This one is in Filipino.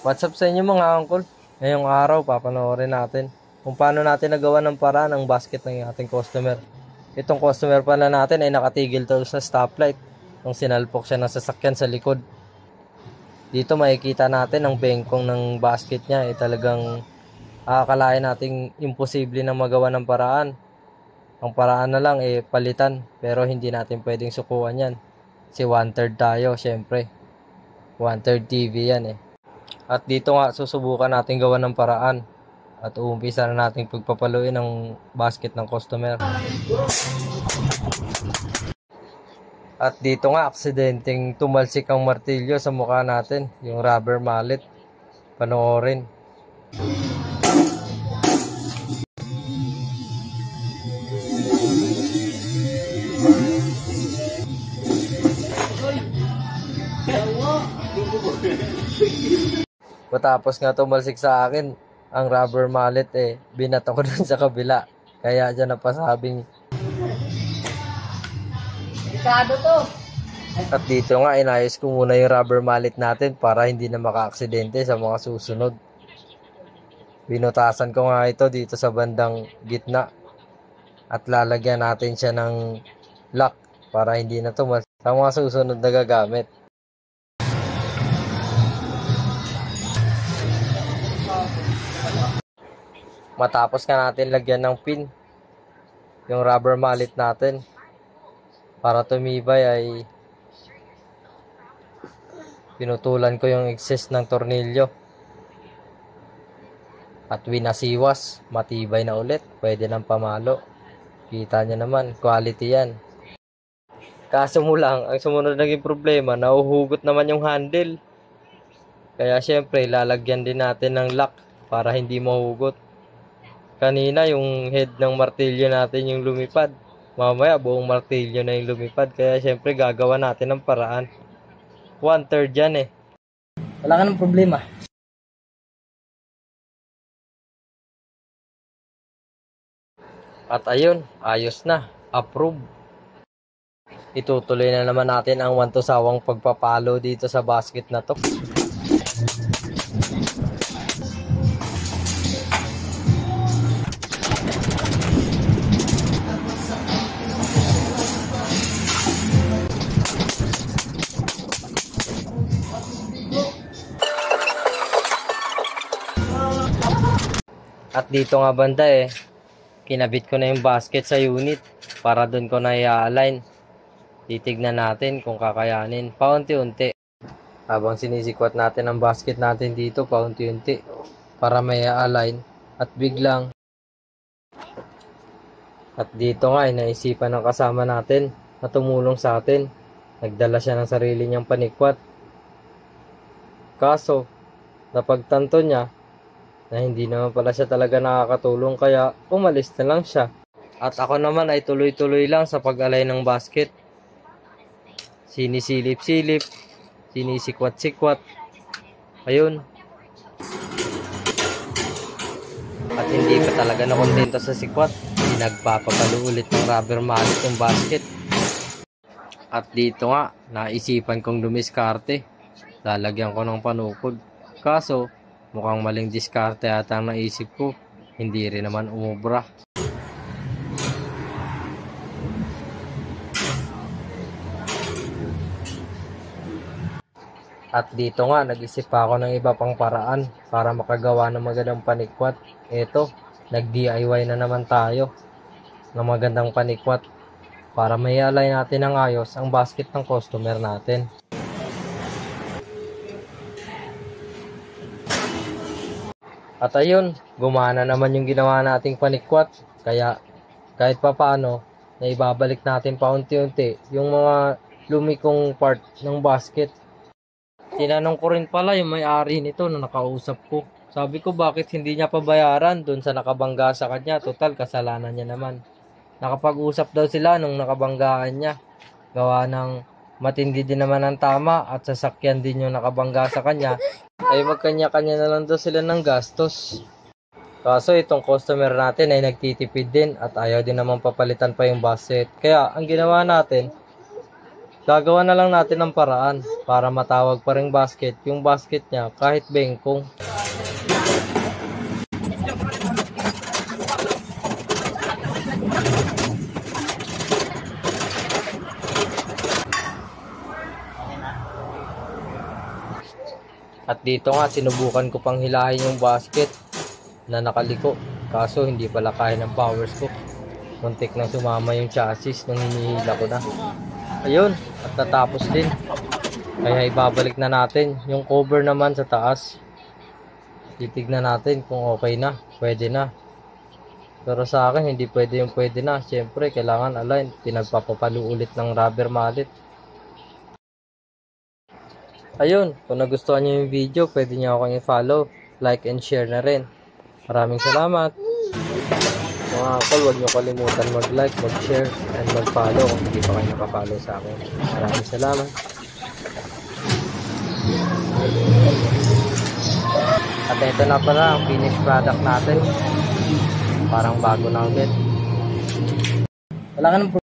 What's up sa inyo mga uncle? Ngayong araw, papanoorin natin kung paano natin nagawa ng paraan ang basket ng ating customer. Itong customer pala natin ay nakatigil daw sa stoplight nung sinalpok siya ng sasakyan sa likod. Dito makikita natin ang bengkong ng basket niya ay talagang akalain nating imposible na magawa ng paraan. Ang paraan na lang ay palitan, pero hindi natin pwedeng sukuan yan. Si 1/3 tayo, syempre. 1/3 TV yan eh. At dito nga susubukan natin gawa ng paraan at uumpisa na natin pagpapaluin ang basket ng customer. At dito nga aksidenteng tumalsik ang martilyo sa mukha natin, yung rubber mallet. Panoorin. Matapos nga tumalsik sa akin ang rubber mallet binato ko dun sa kabila. Kaya dyan napasabing. Delikado to. At dito nga inayos ko muna yung rubber mallet natin para hindi na maka-aksidente sa mga susunod. Binutasan ko nga ito dito sa bandang gitna. At lalagyan natin siya ng lock para hindi na tumalsik sa mga susunod na gagamit. Matapos ka natin lagyan ng pin yung rubber mallet natin para tumibay ay pinutulan ko yung excess ng tornilyo at winasiwas, matibay na ulit, pwede nang pamalo. Kita nyo naman, quality yan. Kaso mo lang, ang sumunod naging problema, nauhugot naman yung handle, kaya syempre lalagyan din natin ng lock para hindi mahugot. Kanina yung head ng martilyo natin yung lumipad. Mamaya buong martilyo na yung lumipad. Kaya syempre gagawa natin ng paraan. 1/3 yan eh. Wala ka ng problema. At ayun, ayos na. Approve. Itutuloy na naman natin ang wantusawang pagpapalo dito sa basket na to. At dito nga banda kinabit ko na yung basket sa unit para doon ko na i-align. Titignan natin kung kakayanin paunti-unti. Habang sinisikwat natin ang basket natin dito paunti-unti para may align at biglang. At dito nga naisipan ng kasama natin na tumulong sa atin. Nagdala siya ng sarili niyang panikwat. Kaso, napagtanto niya na hindi naman pala siya talaga nakakatulong kaya umalis na lang siya. At ako naman ay tuloy-tuloy lang sa pag-alay ng basket. Sinisilip-silip, sinisikwat-sikwat. Ayun. At hindi pa talaga nakontento sa sikwat. Nagpapapalo ulit ng rubber mallet yung basket. At dito nga, naisipan kong dumiskarte. Lalagyan ko ng panukod. Kaso, mukhang maling diskarte ata ang naisip ko. Hindi rin naman umubra. At dito nga, nag-isip ako ng iba pang paraan para makagawa ng magandang panikwat. Eto, nag-DIY na naman tayo ng magandang panikwat para may align natin ng ayos ang basket ng customer natin. At ayun, gumana naman yung ginawa nating panikwat. Kaya kahit papaano, na ibabalik natin paunti-unti yung mga lumikong part ng basket. Tinanong ko rin pala yung may-ari nito na nakausap ko. Sabi ko bakit hindi niya pabayaran dun sa nakabangga sa kanya. Total, kasalanan niya naman. Nakapag-usap daw sila nung nakabanggaan niya. Gawa ng matindi din naman ang tama at sasakyan din yung nakabangga sa kanya. Ay magkanya-kanya na lang daw sila ng gastos. Kaso itong customer natin ay nagtitipid din at ayaw din naman papalitan pa yung basket. Kaya ang ginawa natin, Gagawa na lang natin ng paraan para matawag pa ring basket yung basket niya kahit bengkong. At dito nga sinubukan ko pang hilahin yung basket na nakaliko, kaso hindi pala kaya ng power scoop. Muntik nang sumama yung chassis nung hinihila ko na. Ayun, at natapos din. Kaya ibabalik na natin yung cover naman sa taas. Titignan natin kung okay na, pwede na. Pero sa akin hindi pwede yung pwede na. Siyempre kailangan align, pinagpapapalo ulit ng rubber mallet. Ayun, kung nagustuhan niyo yung video, pwede niyo akong i-follow, like and share na rin. Maraming salamat. Mga uncle, huwag niyo kalimutan mag-like, mag-share, and mag-follow kung hindi pa kayo nakafollow sa akin. Maraming salamat. At ito na pala ang finished product natin. Parang bago na ulit. Wala ka ng